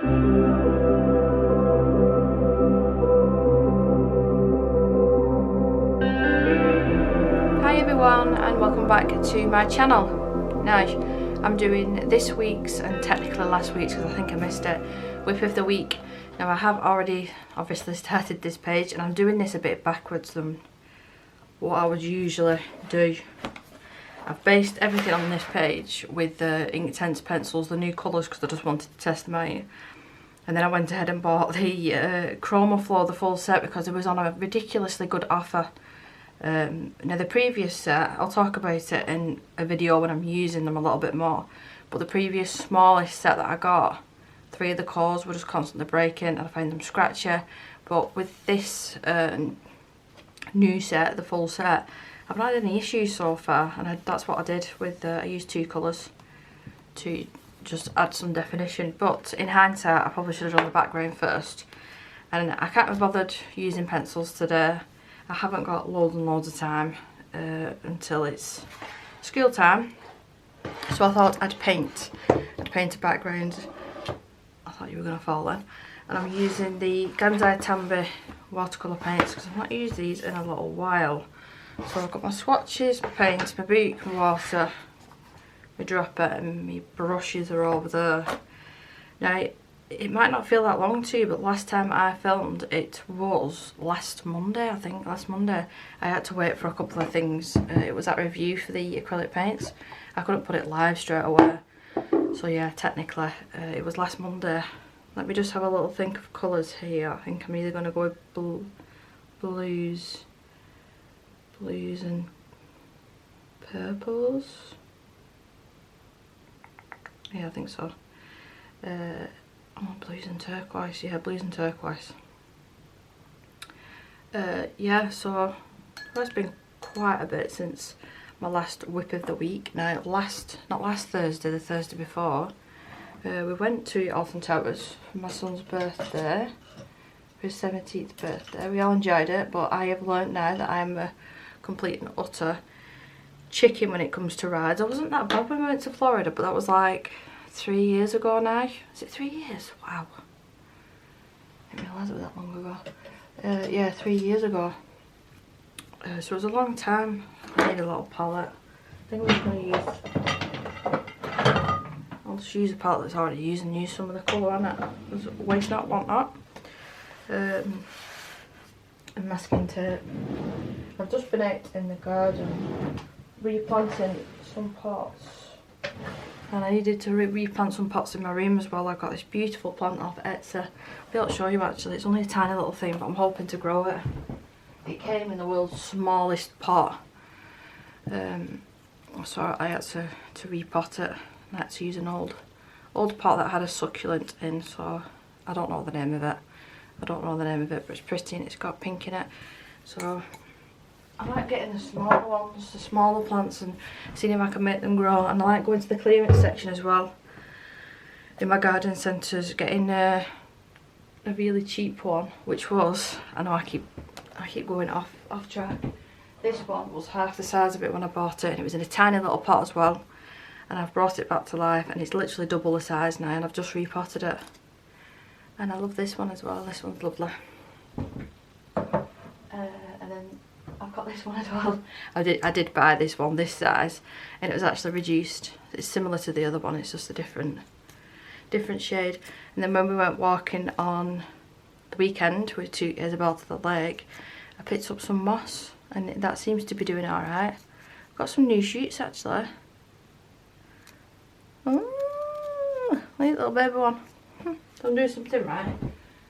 Hi everyone and welcome back to my channel. Now I'm doing this week's and technically last week's because I think I missed it, whip of the week. Now I have already obviously started this page and I'm doing this a bit backwards than what I would usually do. I've based everything on this page with the Inktense pencils, the new colours, because I just wanted to test them out. And then I went ahead and bought the Chroma Flow, the full set, because it was on a ridiculously good offer. Now the previous set, I'll talk about it in a video when I'm using them a little bit more, but the previous smallest set that I got, 3 of the cores were just constantly breaking and I found them scratchy. But with this new set, the full set, I've not had any issues so far, and that's what I did with, I used 2 colours to just add some definition. But in hindsight I probably should have done the background first, and I can't be bothered using pencils today. I haven't got loads and loads of time until it's school time, so I thought I'd paint a background. I thought you were going to fall then. And I'm using the Gansai Tambi watercolour paints because I've not used these in a little while. So I've got my swatches, my paints, my boot, my water, my dropper, and my brushes are over there. Now it might not feel that long to you, but last time I filmed, it was last Monday, I think, last Monday. I had to wait for a couple of things. It was that review for the acrylic paints. I couldn't put it live straight away. So yeah, technically, it was last Monday. Let me just have a little think of colours here. I think I'm either going to go with blues and purples. Yeah, I think so. Oh, blues and turquoise, yeah, blues and turquoise. Yeah, so it's been quite a bit since my last whip of the week. Now, not last Thursday, the Thursday before, we went to Alton Towers for my son's birthday, for his 17th birthday. We all enjoyed it, but I have learnt now that I'm a complete and utter chicken when it comes to rides. I wasn't that bad when we went to Florida, but that was like 3 years ago now. Is it 3 years? Wow. I didn't realise it was that long ago. Yeah, 3 years ago. So it was a long time. I need a little palette. I think I'm just going to I'll just use a palette that's already used and use some of the colour on it. Because waste not, want not. And masking tape. I've just been out in the garden replanting some pots. And I needed to replant some pots in my room as well. I got this beautiful plant off Etsy. I'll be able to show you actually. It's only a tiny little thing, but I'm hoping to grow it. It came in the world's smallest pot. So I had to repot it. I had to use an old pot that had a succulent in, so I don't know the name of it. But it's pretty and it's got pink in it. So I like getting the smaller ones, the smaller plants, and seeing if I can make them grow. And I like going to the clearance section as well in my garden centres, getting a really cheap one, which was, I know I keep going off track. This one was half the size of it when I bought it, and it was in a tiny little pot as well. And I've brought it back to life, and it's literally double the size now, and I've just repotted it. And I love this one as well. This one's lovely. And then I've got this one as well. I did buy this one this size, and it was actually reduced. It's similar to the other one, it's just a different shade. And then when we went walking on the weekend, we took Isabel to the lake, I picked up some moss, and that seems to be doing alright. I've got some new shoots actually. Oh, little baby one. I'm doing something right.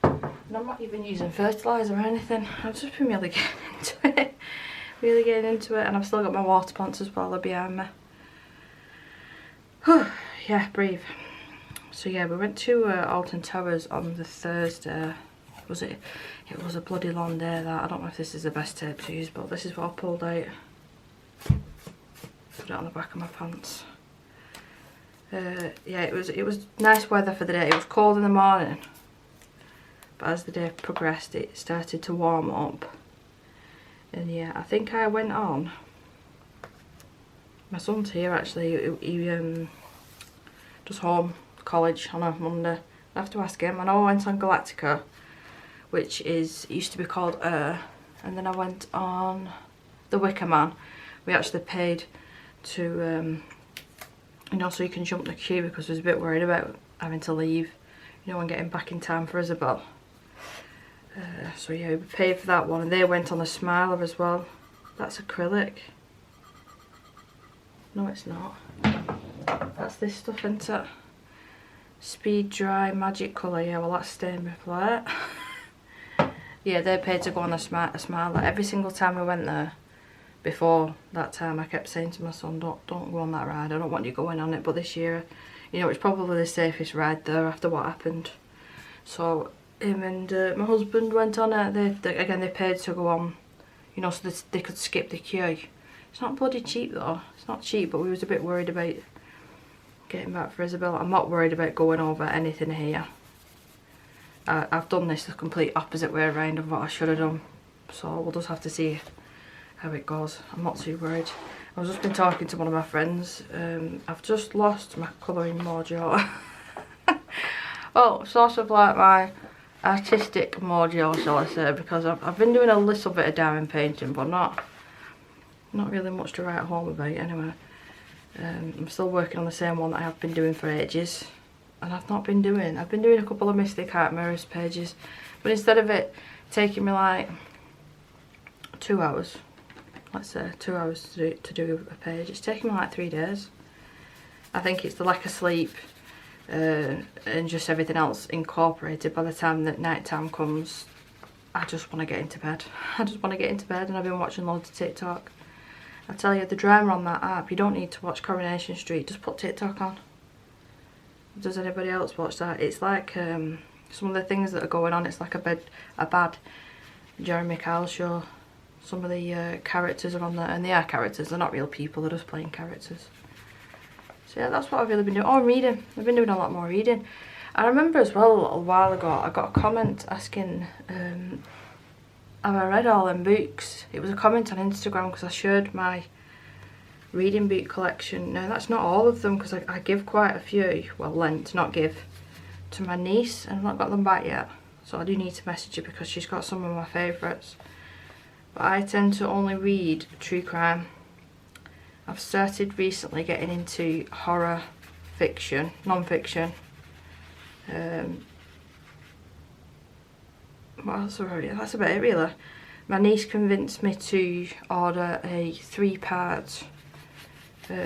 And I'm not even using fertiliser or anything. I've just been really getting into it. And I've still got my water plants as well, they're behind me. Yeah, breathe. So yeah, we went to Alton Towers on the Thursday. It was a bloody long day that. I don't know if this is the best tape to use, but this is what I pulled out. Put it on the back of my pants. Yeah, it was nice weather for the day. It was cold in the morning, but as the day progressed it started to warm up. And yeah, I think I went on, my son's here actually, he just home college on a Monday, I have to ask him. I know I went on Galactica, which is, it used to be called and then I went on the Wicker Man. We actually paid to, you know, so you can jump the queue, because I was a bit worried about having to leave, you know, and getting back in time for Isabel. So yeah, we paid for that one, and they went on the Smiler as well. That's acrylic. No, it's not. That's this stuff, isn't it? Speed Dry Magic Colour. Yeah, well, that's staying with plate. Yeah, they paid to go on a Smiler. Every single time we went there before that time, I kept saying to my son, don't go on that ride. I don't want you going on it. But this year, you know, it's probably the safest ride there after what happened. So him and my husband went on it. They paid to go on, you know, so they could skip the queue. It's not bloody cheap though. It's not cheap, but we was a bit worried about getting back for Isabel. I'm not worried about going over anything here. I've done this the complete opposite way around of what I should have done. So we'll just have to see how it goes. I'm not too worried. I've just been talking to one of my friends. I've just lost my colouring mojo. Well, sort of like my artistic mojo, shall I say, because I've been doing a little bit of diamond painting, but not really much to write home about anyway. I'm still working on the same one that I have been doing for ages, and I've been doing a couple of Mystic Heart Mirrors pages, but instead of it taking me like 2 hours, let's say 2 hours to do a page, it's taking me like 3 days. I think it's the lack of sleep and just everything else incorporated. By the time that night time comes, I just want to get into bed. I just want to get into bed, and I've been watching loads of TikTok. I tell you, the drama on that app, you don't need to watch Coronation Street, just put TikTok on. Does anybody else watch that? It's like some of the things that are going on, it's like a bad Jeremy Kyle show. Some of the characters are on there, and they are characters, they're not real people, they're just playing characters. So yeah, that's what I've really been doing. Oh, I'm reading. I've been doing a lot more reading. I remember as well, a little while ago, I got a comment asking have I read all them books. It was a comment on Instagram because I shared my reading book collection. Now that's not all of them, because I give quite a few, well, lent, not give, to my niece, and I've not got them back yet. So I do need to message her because she's got some of my favourites. But I tend to only read true crime. I've started recently getting into horror fiction, non-fiction. What else have I read? That's about it really. My niece convinced me to order a 3-part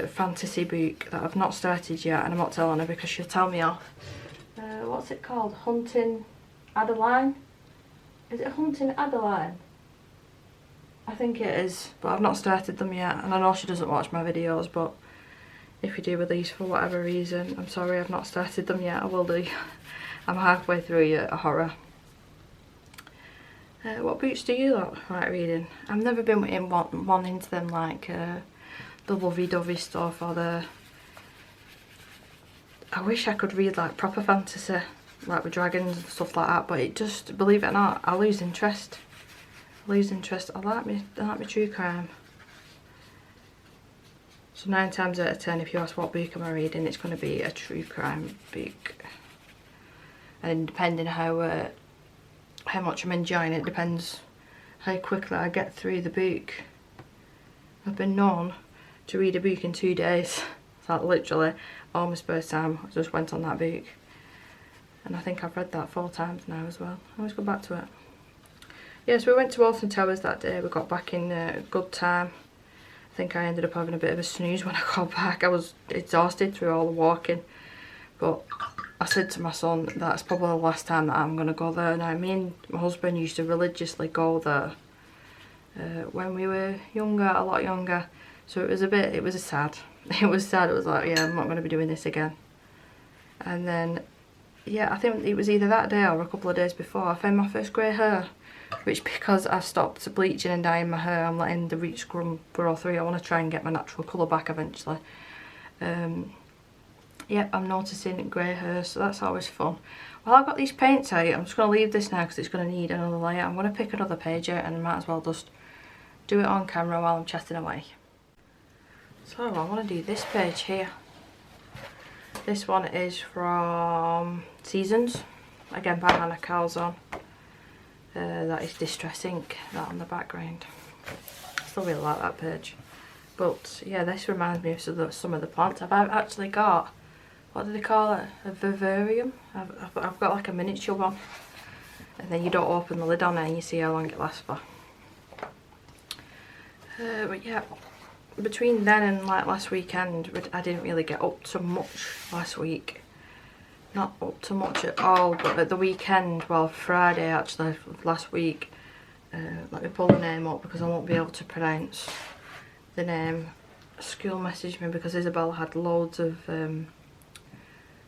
fantasy book that I've not started yet, and I'm not telling her because she'll tell me off. What's it called? Hunting Adeline? Is it Hunting Adeline? I think it is, but I've not started them yet, and I know she doesn't watch my videos, but if you do with these for whatever reason, I'm sorry I've not started them yet. I will do. I'm halfway through a horror. What books do you like reading? I've never been in one into them, like the lovey-dovey stuff, or the... I wish I could read like proper fantasy, like with dragons and stuff like that, but it just, believe it or not, I lose interest. I like me true crime. So 9 times out of 10, if you ask what book am I reading, it's going to be a true crime book. And depending how much I'm enjoying it, depends how quickly I get through the book. I've been known to read a book in 2 days. It's like literally all my spare time I just went on that book. And I think I've read that 4 times now as well. I always go back to it. Yes, we went to Alton Towers that day. We got back in good time. I think I ended up having a bit of a snooze when I got back. I was exhausted through all the walking. But I said to my son, that's probably the last time that I'm going to go there. Now, me and my husband used to religiously go there when we were younger, a lot younger. So it was sad. It was sad. It was like, yeah, I'm not going to be doing this again. And then, yeah, I think it was either that day or a couple of days before, I found my first grey hair. Which, because I've stopped bleaching and dyeing my hair, I'm letting the roots grow through. I want to try and get my natural colour back eventually. Yeah, I'm noticing grey hair, so that's always fun. Well, I've got these paints out. I'm just going to leave this now because it's going to need another layer. I'm going to pick another page out, and I might as well just do it on camera while I'm chatting away. So I want to do this page here. This one is from Seasons, again by Hannah Calzon. That is Distress Ink, that on the background. I still really like that page. But yeah, this reminds me of some of the plants. I've actually got, what do they call it? A vivarium? I've got like a miniature one. And then you don't open the lid on it and you see how long it lasts for. But yeah, between then and like last weekend, I didn't really get up to much last week. Not up to much at all, but at the weekend, well, Friday actually, last week, let me pull the name up because I won't be able to pronounce the name. School messaged me because Isabel had loads of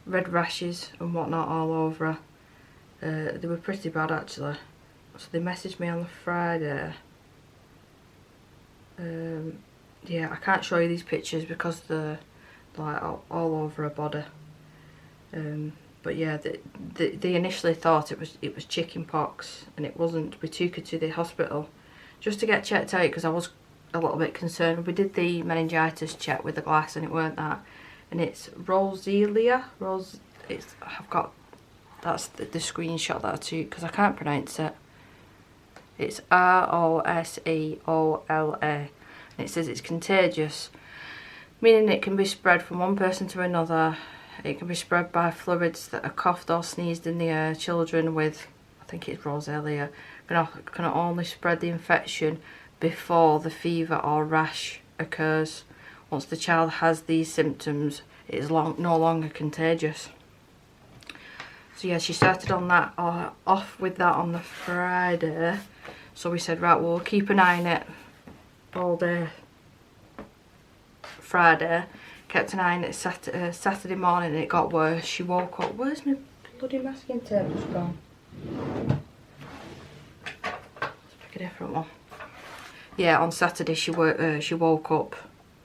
red rashes and whatnot all over her. They were pretty bad actually, so they messaged me on the Friday. Yeah, I can't show you these pictures because they're like all over her body. But yeah, they initially thought it was chicken pox, and it wasn't. We took her to the hospital just to get checked out because I was a little bit concerned. We did the meningitis check with the glass and it weren't that, and it's Roselia. I've got, that's the screenshot that I took because I can't pronounce it. It's Roseola, and it says it's contagious, meaning it can be spread from one person to another. It can be spread by fluids that are coughed or sneezed in the air. Children with, I think it's Roselia, can only spread the infection before the fever or rash occurs. Once the child has these symptoms, it is no longer contagious. So yeah, she started on that, off with that on the Friday. So we said, right, we'll keep an eye on it all day Friday. Kept an eye on it Saturday morning, and it got worse. She woke up. Where's my bloody masking tape just gone? Let's pick a different one. Yeah, on Saturday she woke up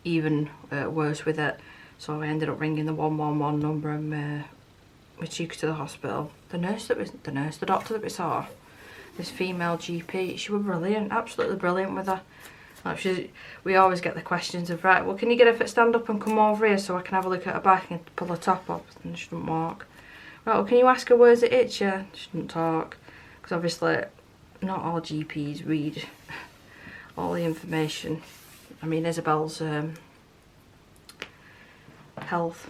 even worse with it. So I ended up ringing the 111 number, and we took her to the hospital. The doctor that we saw, this female GP, she was brilliant, absolutely brilliant with her. We always get the questions of, right, well, can you get her to stand up and come over here so I can have a look at her back and pull her top up? And she didn't walk. Right, well, can you ask her where's it itch? Yeah, she didn't talk. Because obviously not all GPs read all the information. I mean, Isabel's health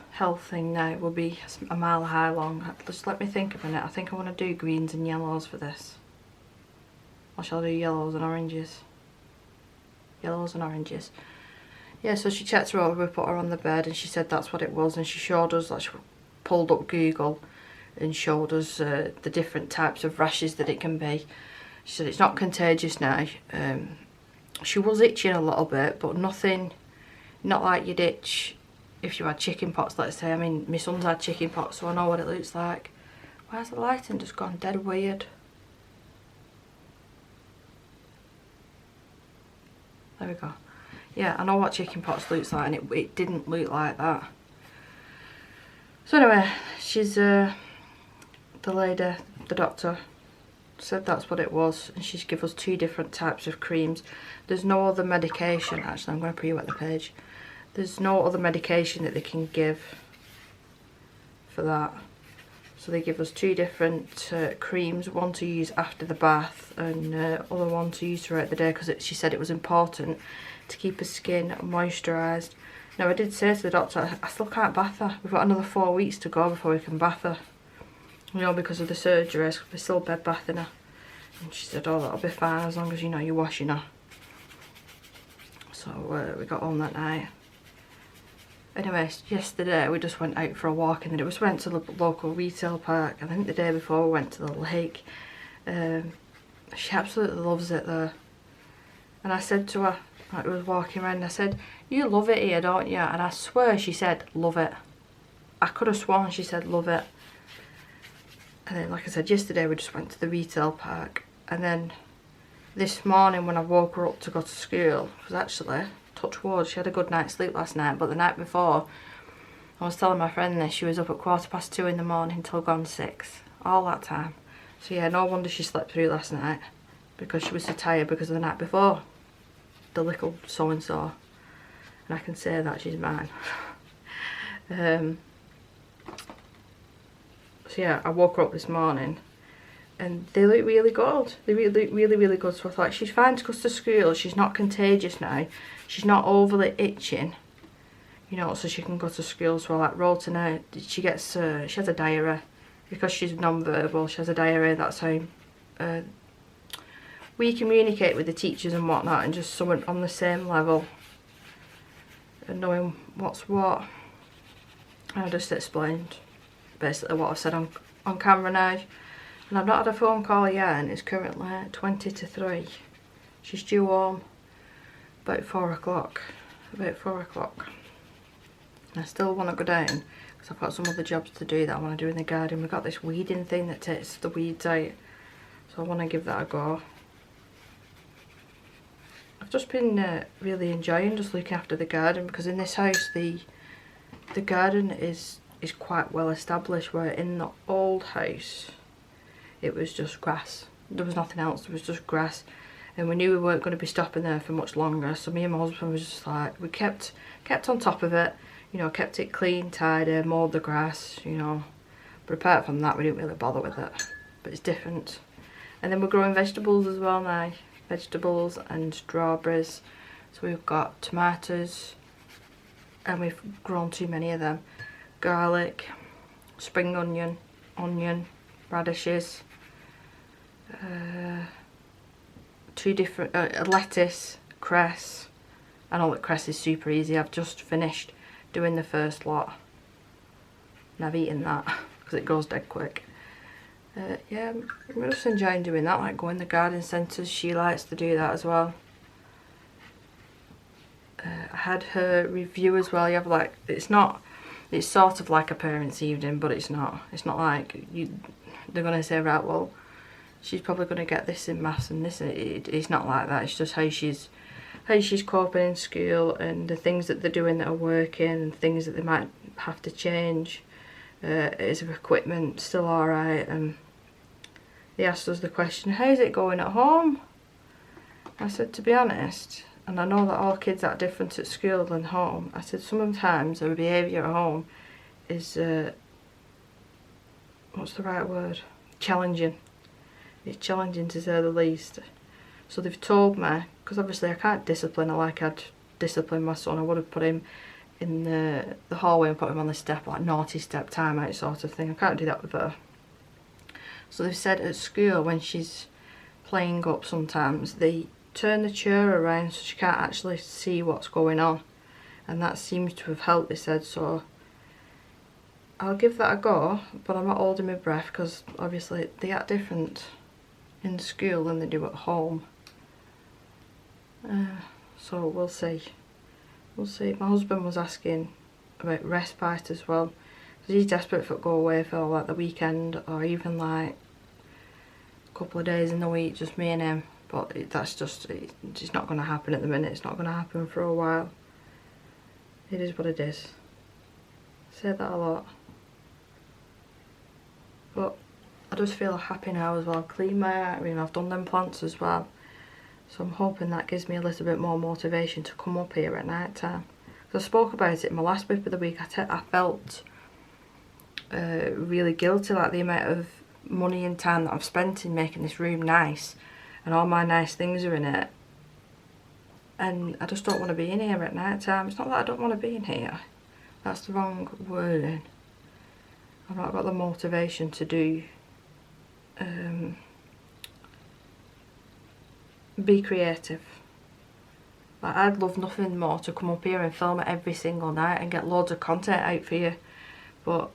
thing now will be a mile high long. Just let me think a minute. I think I want to do greens and yellows for this. Or shall I do yellows and oranges? Yellows and oranges. Yeah, so she checked her over, we put her on the bed, and she said that's what it was, and she showed us, like, she pulled up Google and showed us the different types of rashes that it can be. She said it's not contagious now. She was itching a little bit, but nothing, not like you'd itch if you had chicken pox, let's say. I mean, my son's had chicken pox, so I know what it looks like. Where's the lighting just gone dead weird? There we go. Yeah, I know what chicken pox looks like, and it didn't look like that. So anyway, she's the lady, the doctor, said that's what it was, and she's given us 2 different types of creams. There's no other medication. Actually, I'm going to pre-wet the page. There's no other medication that they can give for that. So they give us 2 different creams, one to use after the bath and other one to use throughout the day, because she said it was important to keep her skin moisturised. Now, I did say to the doctor, I still can't bath her. We've got another 4 weeks to go before we can bath her. You know, because of the surgery, we're still bed bathing her. And she said, oh, that'll be fine as long as, you know, you're washing her. So we got home that night. Anyway, yesterday we just went out for a walk, and then we went to the local retail park. I think the day before we went to the lake. She absolutely loves it there. And I said to her, like, we was walking around, I said, you love it here, don't you? And I swear she said, love it. I could have sworn she said, love it. And then, like I said, yesterday we just went to the retail park. And then this morning when I woke her up to go to school, because actually, touch wood, she had a good night's sleep last night, but the night before, I was telling my friend this, she was up at 2:15 in the morning till gone 6, all that time. So yeah, no wonder she slept through last night, because she was so tired because of the night before. The little so-and-so, and I can say that she's mine. So So yeah, I woke her up this morning and they look really good. They look really good. So I thought, she's fine to go to school, she's not contagious now, she's not overly itching, you know, so she can go to school. So I like wrote her now, she has a diary, because she's non-verbal, she has a diary. That's how we communicate with the teachers and whatnot, and just someone on the same level and knowing what's what. And I just explained basically what I've said on camera now. And I've not had a phone call yet, and it's currently 20 to 3. She's due home about 4 o'clock. About 4 o'clock. I still want to go down because I've got some other jobs to do that I want to do in the garden. We've got this weeding thing that takes the weeds out, so I want to give that a go. I've just been really enjoying just looking after the garden, because in this house the garden is quite well established, where in the old house it was just grass. There was nothing else, there was just grass, and we knew we weren't going to be stopping there for much longer. So me and my husband was just like, we kept on top of it, you know, kept it clean, tidy, mowed the grass, you know. But apart from that, we didn't really bother with it. But it's different. And then we're growing vegetables as well now. Vegetables and strawberries. So we've got tomatoes, and we've grown too many of them. Garlic, spring onion, radishes, 2 different lettuce, cress. I know that cress is super easy. I've just finished doing the first lot, and I've eaten that because it goes dead quick. Yeah, I'm just enjoying doing that, like going to the garden centres. She likes to do that as well. I had her review as well. You have like, it's sort of like a parents' evening, but it's not like they're going to say, right, well, she's probably going to get this in maths and this. It's not like that. It's just how she's coping in school, and the things that they're doing that are working, and things that they might have to change. Is her equipment still alright? And they asked us the question, how's it going at home? I said, to be honest, and I know that all kids are different at school than home, I said sometimes their behaviour at home is, what's the right word? Challenging. It's challenging to say the least. So they've told me, because obviously I can't discipline her like I'd discipline my son. I would have put him in the hallway and put him on the step, like naughty step, time out sort of thing. I can't do that with her. So they've said at school, when she's playing up sometimes, they turn the chair around so she can't actually see what's going on, and that seems to have helped, they said. So I'll give that a go, but I'm not holding my breath, because obviously they act different in school than they do at home. So we'll see. We'll see. My husband was asking about respite as well, because he's desperate for it to go away for like the weekend, or even like a couple of days in the week, just me and him. But that's just, it's not going to happen at the minute. It's not going to happen for a while. It is what it is. I say that a lot. But I just feel happy now as well. I've cleaned my art room, I've done them plants as well. So I'm hoping that gives me a little bit more motivation to come up here at night time. I spoke about it in my last WIP of the week. I felt really guilty, like the amount of money and time that I've spent in making this room nice, and all my nice things are in it, and I just don't want to be in here at night time. It's not that I don't want to be in here, that's the wrong wording. I've not got the motivation to do be creative. Like, I'd love nothing more to come up here and film it every single night and get loads of content out for you, but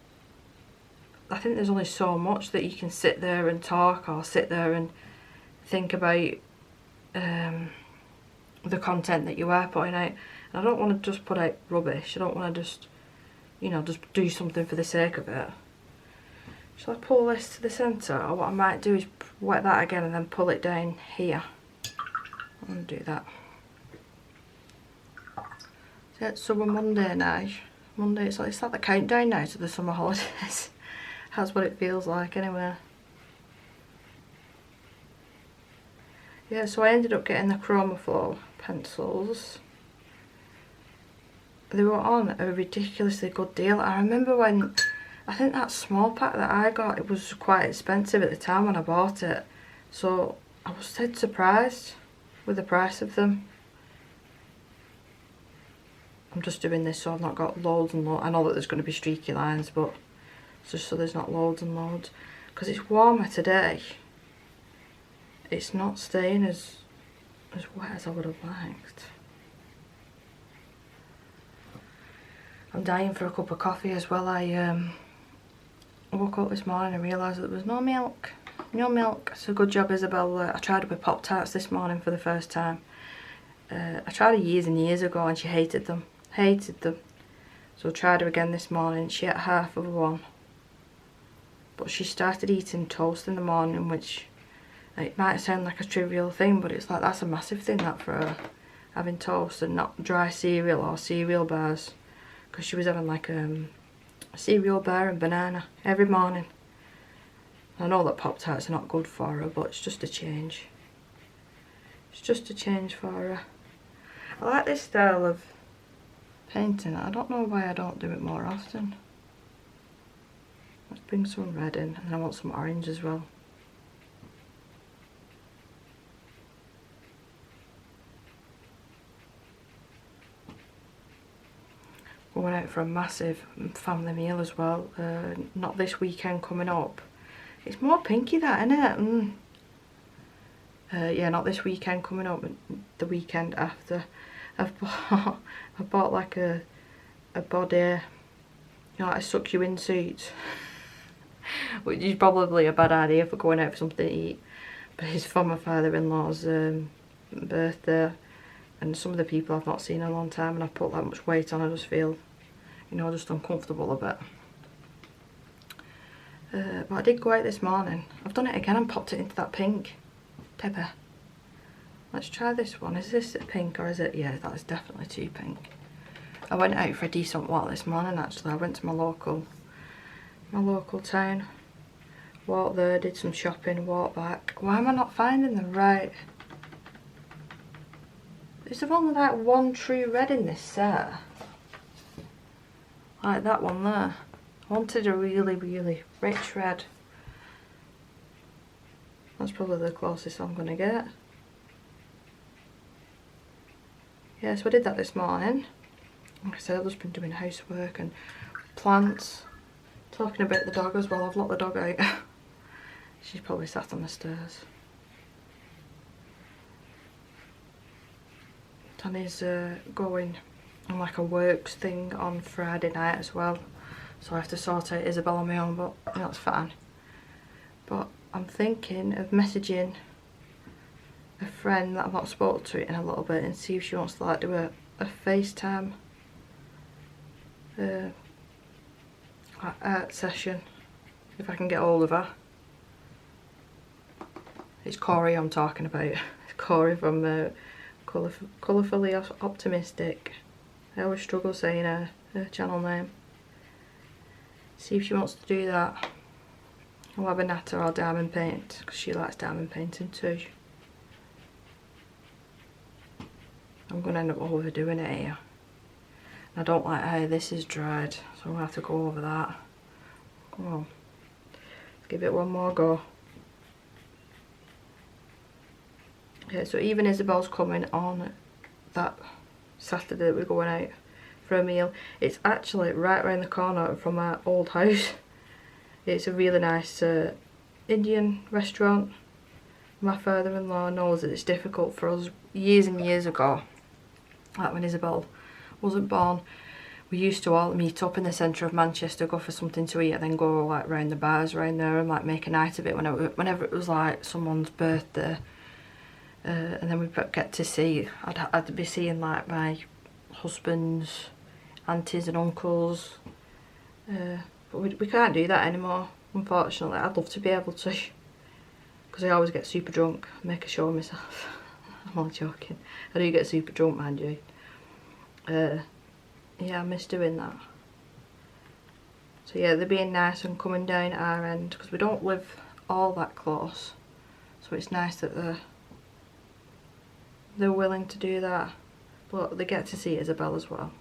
I think there's only so much that you can sit there and talk, or sit there and think about the content that you are putting out. And I don't want to just put out rubbish. I don't want to just, you know, just do something for the sake of it. Shall I pull this to the centre, or what I might do is wet that again and then pull it down here. I'm going to do that. So it's summer Monday now. Monday, it's like the countdown now to the summer holidays. That's what it feels like anyway. Yeah, so I ended up getting the Chroma Flow pencils. They were on a ridiculously good deal. I remember when I think that small pack that I got, it was quite expensive at the time when I bought it. So I was dead surprised with the price of them. I'm just doing this so I've not got loads and loads. I know that there's going to be streaky lines, but just so there's not loads and loads. Because it's warmer today. It's not staying as wet as I would have liked. I'm dying for a cup of coffee as well. I woke up this morning and realised that there was no milk. No milk. So good job, Isabel. I tried it with Pop-Tarts this morning for the first time. I tried it years and years ago and she hated them. Hated them. So I tried her again this morning. She ate half of one. But she started eating toast in the morning, which it might sound like a trivial thing, but it's like that's a massive thing that for her. Having toast and not dry cereal or cereal bars. Because she was having like a cereal bar and banana every morning. I know that Pop-Tarts are not good for her, but it's just a change. It's just a change for her. I like this style of painting. I don't know why I don't do it more often. Let's bring some red in, and I want some orange as well. Going out for a massive family meal as well. Not this weekend coming up. It's more pinky that, isn't it? Yeah, not this weekend coming up, but the weekend after. I bought like a body, you know, like a suck you in suit. Which is probably a bad idea for going out for something to eat. But it's for my father-in-law's birthday. And some of the people I've not seen in a long time, and I've put that much weight on, I just feel, you know, just uncomfortable a bit. But I did go out this morning. I've done it again and popped it into that pink. Deborah. Let's try this one. Is this pink or is it? Yeah, that is definitely too pink. I went out for a decent walk this morning actually. I went to my local town. Walked there, did some shopping, walked back. Why am I not finding them right? Is there only like one true red in this set? Like that one there. I wanted a really, really rich red. That's probably the closest I'm going to get. Yeah, so I did that this morning. Like I said, I've just been doing housework and plants. Talking about the dog as well. I've locked the dog out. She's probably sat on the stairs. Danny's going on like a works thing on Friday night as well. So I have to sort out Isabel on my own, but you know, it's fine. But I'm thinking of messaging a friend that I've not spoken to in a little bit and see if she wants to like do a FaceTime art session, if I can get hold of her. It's Corey I'm talking about. It's Corey from Colourfully Optimistic. I always struggle saying her channel name. See if she wants to do that. I'll have a natter or diamond paint, because she likes diamond painting too. I'm going to end up overdoing it here. I don't like how this is dried, so I'm going to have to go over that. Come on. Let's give it one more go. Okay, so even Isabel's coming on that Saturday that we're going out for a meal. It's actually right around the corner from our old house. It's a really nice Indian restaurant. My father-in-law knows that it's difficult for us. Years and years ago, like when Isabel wasn't born, we used to all meet up in the centre of Manchester, go for something to eat, and then go like round the bars around there and like make a night of it whenever it was like someone's birthday. And then we'd get to see, I'd be seeing like my husband's aunties and uncles. But we can't do that anymore, unfortunately. I'd love to be able to, because I always get super drunk, make a show of myself. I'm only joking. I do get super drunk, mind you. Yeah, I miss doing that. So yeah, they're being nice and coming down at our end, because we don't live all that close. So it's nice that they're willing to do that. But they get to see Isabel as well.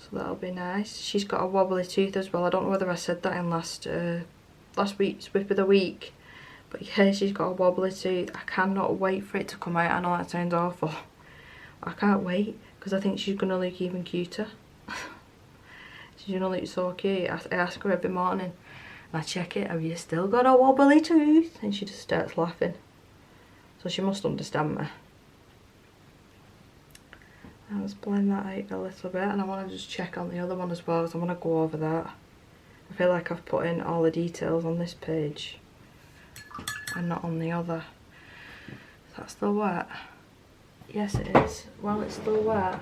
So that'll be nice. She's got a wobbly tooth as well. I don't know whether I said that in last week's whip of the week. But yeah, she's got a wobbly tooth. I cannot wait for it to come out. I know that sounds awful. I can't wait because I think she's going to look even cuter. She's going to look so cute. I ask her every morning and I check it. Have you still got a wobbly tooth? And she just starts laughing. So she must understand me. Now let's blend that out a little bit, and I want to just check on the other one as well because I want to go over that. I feel like I've put in all the details on this page and not on the other. Is that still wet? Yes it is. Well, it's still wet.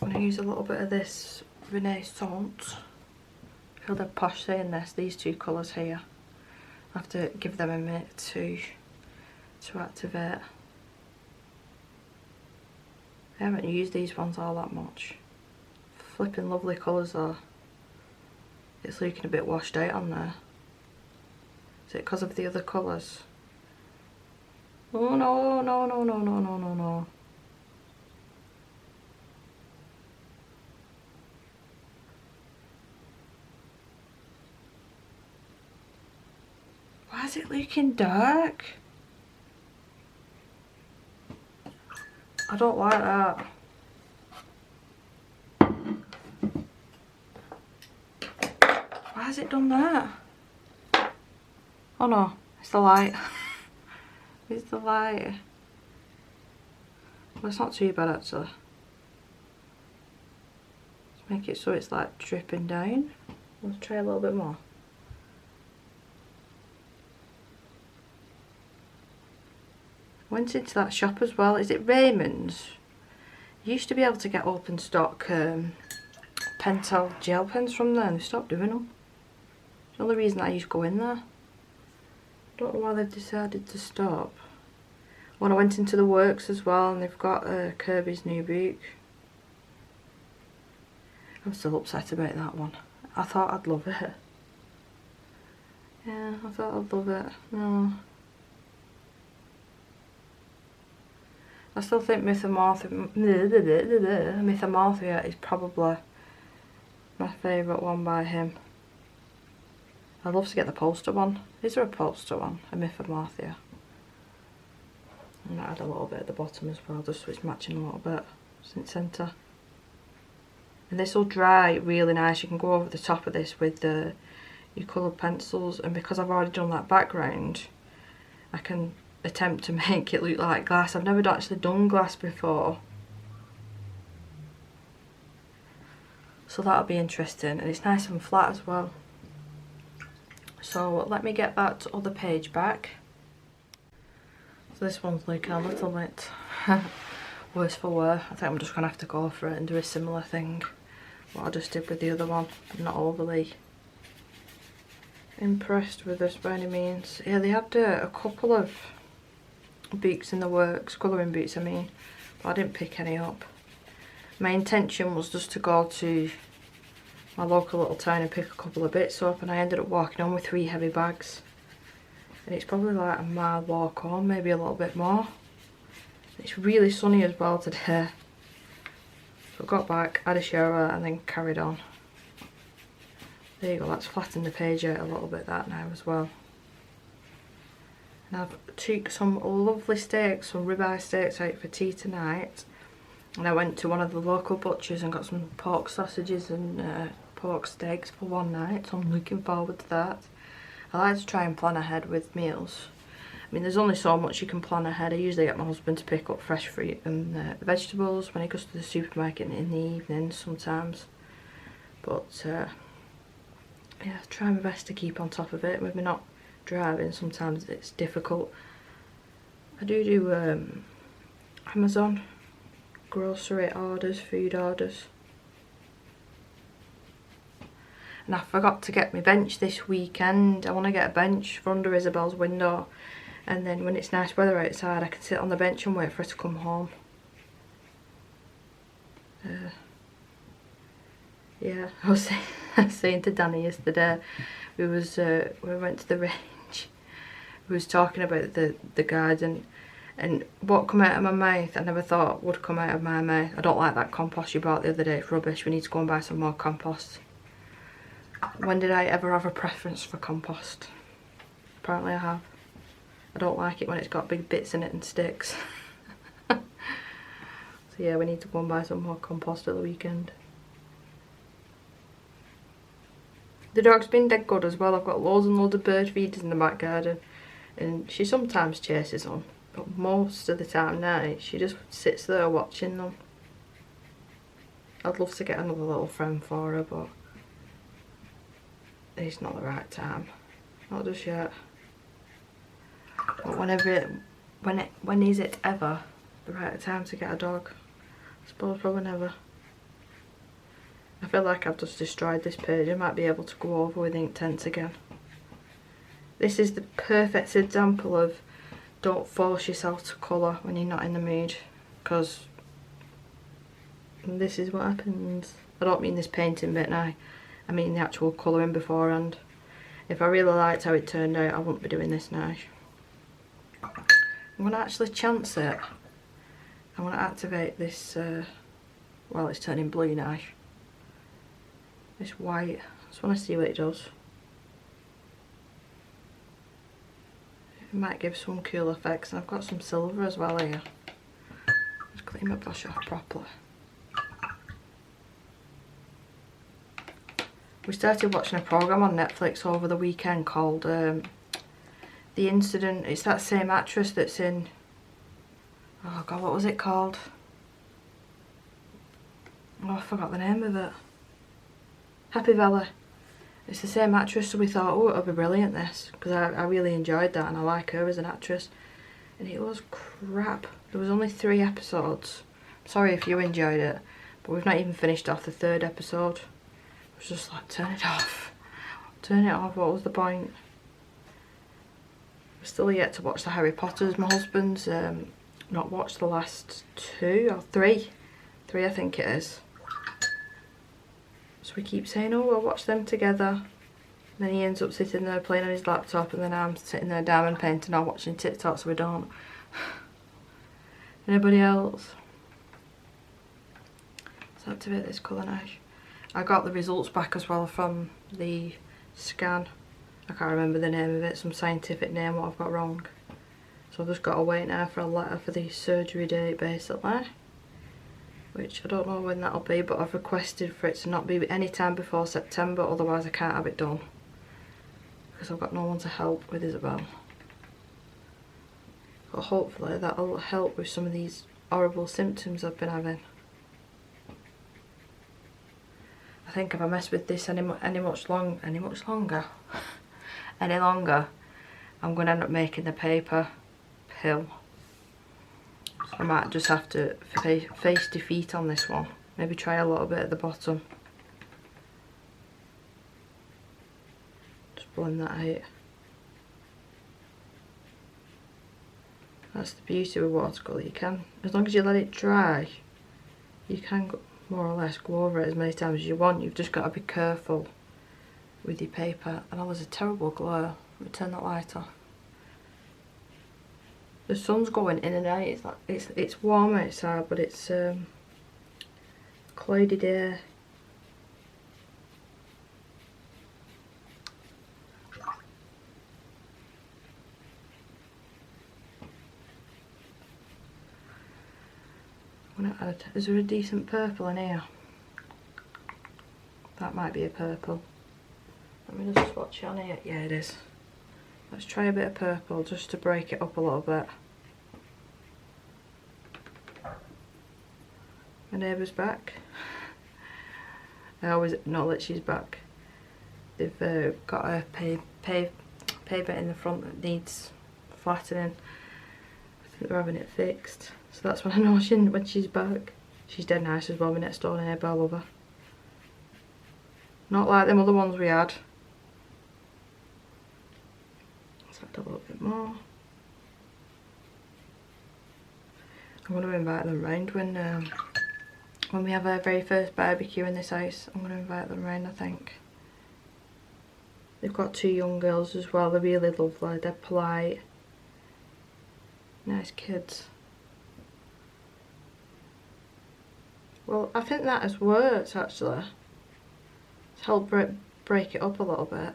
I'm going to use a little bit of this Renaissance. I feel they're posh saying this, these two colours here. I have to give them a minute to activate. I haven't used these ones all that much. Flipping lovely colours though. It's looking a bit washed out on there. Is it because of the other colours? Oh no, no, no, no, no, no, no, no. Why is it looking dark? I don't like that. Why has it done that? Oh no, it's the light. It's the light. Well, it's not too bad actually. Let's make it so it's like dripping down. Let's try a little bit more. Went into that shop as well. Is it Raymond's? You used to be able to get open stock Pentel gel pens from there, and they stopped doing them. It's the only reason I used to go in there. Don't know why they've decided to stop. When I went into the works as well, and they've got Kirby's new book. I'm still upset about that one. I thought I'd love it. Yeah, I thought I'd love it. No. I still think Mythomorphia is probably my favourite one by him. I'd love to get the poster one. Is there a poster one? A Mythomorphia? I might add a little bit at the bottom as well, just so it's matching a little bit. It's centre. And this will dry really nice. You can go over the top of this with your coloured pencils, and because I've already done that background, I can attempt to make it look like glass. I've never actually done glass before, so that'll be interesting, and it's nice and flat as well. So let me get that other page back. So this one's looking a little bit worse for wear. I think I'm just gonna have to go for it and do a similar thing what I just did with the other one. I'm not overly impressed with this by any means. Yeah, they had a couple of books in the works, colouring books I mean, but I didn't pick any up. My intention was just to go to my local little town and pick a couple of bits up, and I ended up walking on with 3 heavy bags, and it's probably like a mile walk home, maybe a little bit more. It's really sunny as well today, so I got back, had a shower and then carried on. There you go, that's flattened the page out a little bit that now as well. And I've took some lovely steaks, some ribeye steaks out for tea tonight. And I went to one of the local butchers and got some pork sausages and pork steaks for one night. So I'm looking forward to that. I like to try and plan ahead with meals. I mean, there's only so much you can plan ahead. I usually get my husband to pick up fresh fruit and vegetables when he goes to the supermarket in the evenings sometimes. But yeah, try my best to keep on top of it. With me not driving, sometimes it's difficult. I do Amazon grocery orders, food orders. And I forgot to get my bench this weekend. I want to get a bench for under Isabel's window, and then when it's nice weather outside I can sit on the bench and wait for her to come home. Yeah, I was saying to Danny yesterday, we went to the range, we was talking about the garden, And what come out of my mouth I never thought would come out of my mouth. I don't like that compost you bought the other day, it's rubbish. We need to go and buy some more compost. When did I ever have a preference for compost? Apparently I have. I don't like it when it's got big bits in it and sticks. So yeah, we need to go and buy some more compost at the weekend. The dog's been dead good as well. I've got loads and loads of bird feeders in the back garden, and she sometimes chases them, but most of the time now she just sits there watching them. I'd love to get another little friend for her, but it's not the right time. Not just yet. But when is it ever the right time to get a dog? I suppose probably never. I feel like I've just destroyed this page. I might be able to go over with ink tents again. This is the perfect example of don't force yourself to colour when you're not in the mood, because this is what happens. I don't mean this painting bit now, I mean the actual colouring beforehand. If I really liked how it turned out, I wouldn't be doing this now. I'm going to actually chance it. I'm going to activate this, well, it's turning blue now. This white, I just want to see what it does. It might give some cool effects, and I've got some silver as well here. Just clean my brush off properly. We started watching a programme on Netflix over the weekend called The Incident. It's that same actress that's in, oh god, what was it called? Oh, I forgot the name of it. Happy Valley. It's the same actress, so we thought, oh, it'll be brilliant this, because I really enjoyed that and I like her as an actress. And it was crap. There was only 3 episodes. Sorry if you enjoyed it, but we've not even finished off the 3rd episode. It was just like, turn it off. Turn it off, what was the point? We're still yet to watch the Harry Potters. My husband's not watched the last 2 or 3. 3 I think it is. So we keep saying, oh, we'll watch them together. Then he ends up sitting there playing on his laptop, and then I'm sitting there diamond painting or watching TikTok, so we don't. Anybody else? Let's activate this colour now. I got the results back as well from the scan. I can't remember the name of it, some scientific name what I've got wrong. So I've just got to wait now for a letter for the surgery date basically. Which I don't know when that'll be, but I've requested for it to not be any time before September, otherwise I can't have it done. Because I've got no one to help with Isabel. But hopefully that'll help with some of these horrible symptoms I've been having. I think if I mess with this any longer, I'm going to end up making the paper pill. I might just have to face defeat on this one. Maybe try a little bit at the bottom. Just blend that out. That's the beauty with watercolour. You can, as long as you let it dry, you can more or less go over it as many times as you want. You've just got to be careful with your paper. And there's a terrible glare. Let me turn that light off. The sun's going in and out. It's like it's warm outside, but it's cloudy day. I'm gonna add. Is there a decent purple in here? That might be a purple. Let me just swatch it on here. Yeah, it is. Let's try a bit of purple just to break it up a little bit. My neighbour's back. I always know that she's back. They've got a paper in the front that needs flattening. I think they're having it fixed. So that's when I know when she's back. She's dead nice as well, my next door neighbour, I love her. Not like them other ones we had. A little bit more. I'm going to invite them round when we have our very first barbecue in this house. I'm going to invite them round, I think. They've got 2 young girls as well. They're really lovely. They're polite. Nice kids. Well, I think that has worked actually. It's helped break it up a little bit.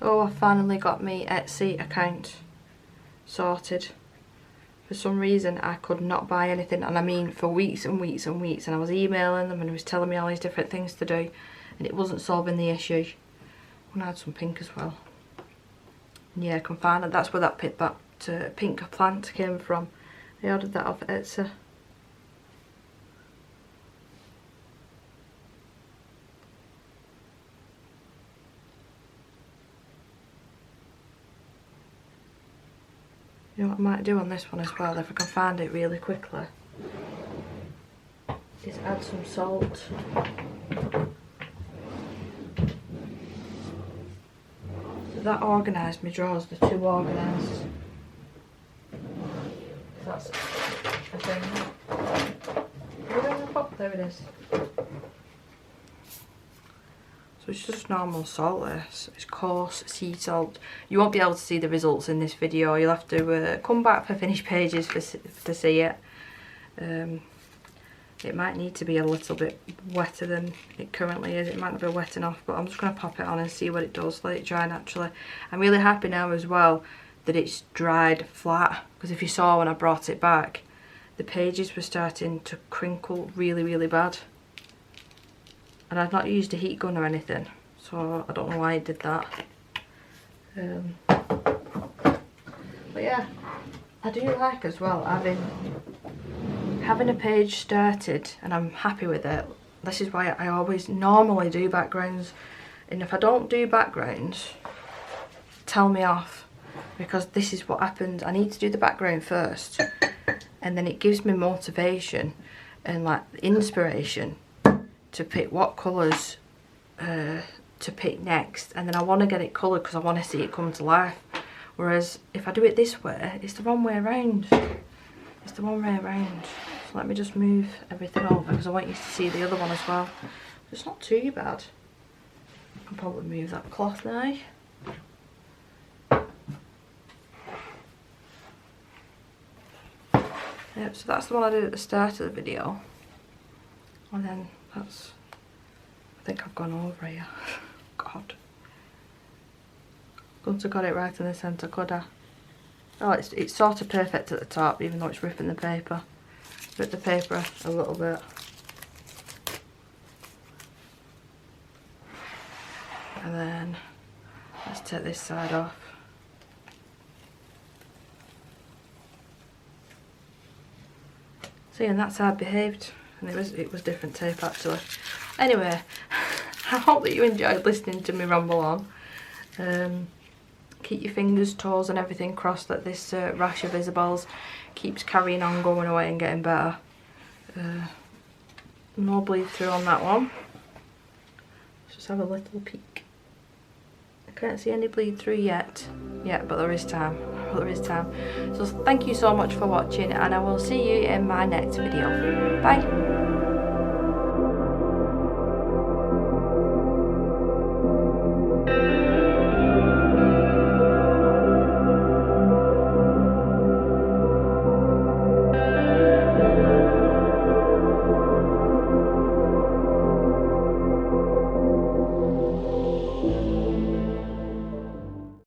Oh, I finally got my Etsy account sorted. For some reason I could not buy anything, and I mean for weeks and weeks and weeks, and I was emailing them and he was telling me all these different things to do and it wasn't solving the issue. And I had some pink as well. And yeah, I can find it. That's where that pink plant came from. I ordered that off Etsy. You know what I might do on this one as well, if I can find it really quickly, is add some salt. So that organised my drawers, the two organised. That's a thing. Where in the pot? There it is. So it's just normal salt this. It's coarse sea salt. You won't be able to see the results in this video. You'll have to come back for finished pages to see it. It might need to be a little bit wetter than it currently is. It might not be wet enough, but I'm just going to pop it on and see what it does. Let it dry naturally. I'm really happy now as well that it's dried flat, because if you saw when I brought it back, the pages were starting to crinkle really, really bad. And I've not used a heat gun or anything, so I don't know why it did that. But yeah, I do like as well having a page started and I'm happy with it. This is why I always normally do backgrounds, and if I don't do backgrounds, tell me off, because this is what happens. I need to do the background first, and then it gives me motivation and like inspiration to pick what colours to pick next, and then I want to get it coloured because I want to see it come to life. Whereas if I do it this way, it's the wrong way around. It's the wrong way around. So let me just move everything over because I want you to see the other one as well. It's not too bad. I can probably move that cloth now. Yep, so that's the one I did at the start of the video. And then that's, I think I've gone over here. God. Couldn't have got it right in the centre, could I? Oh, it's sort of perfect at the top, even though it's ripping the paper. Rip the paper a little bit. And then let's take this side off. See, and that's how it behaved. And it was different tape actually. Anyway, I hope that you enjoyed listening to me ramble on. Keep your fingers, toes and everything crossed that this rash of Isabel's keeps carrying on, going away and getting better. No bleed through on that one. Let's just have a little peek. I can't see any bleed through yet. Yeah, but there is time. There is time. So thank you so much for watching, and I will see you in my next video. Bye.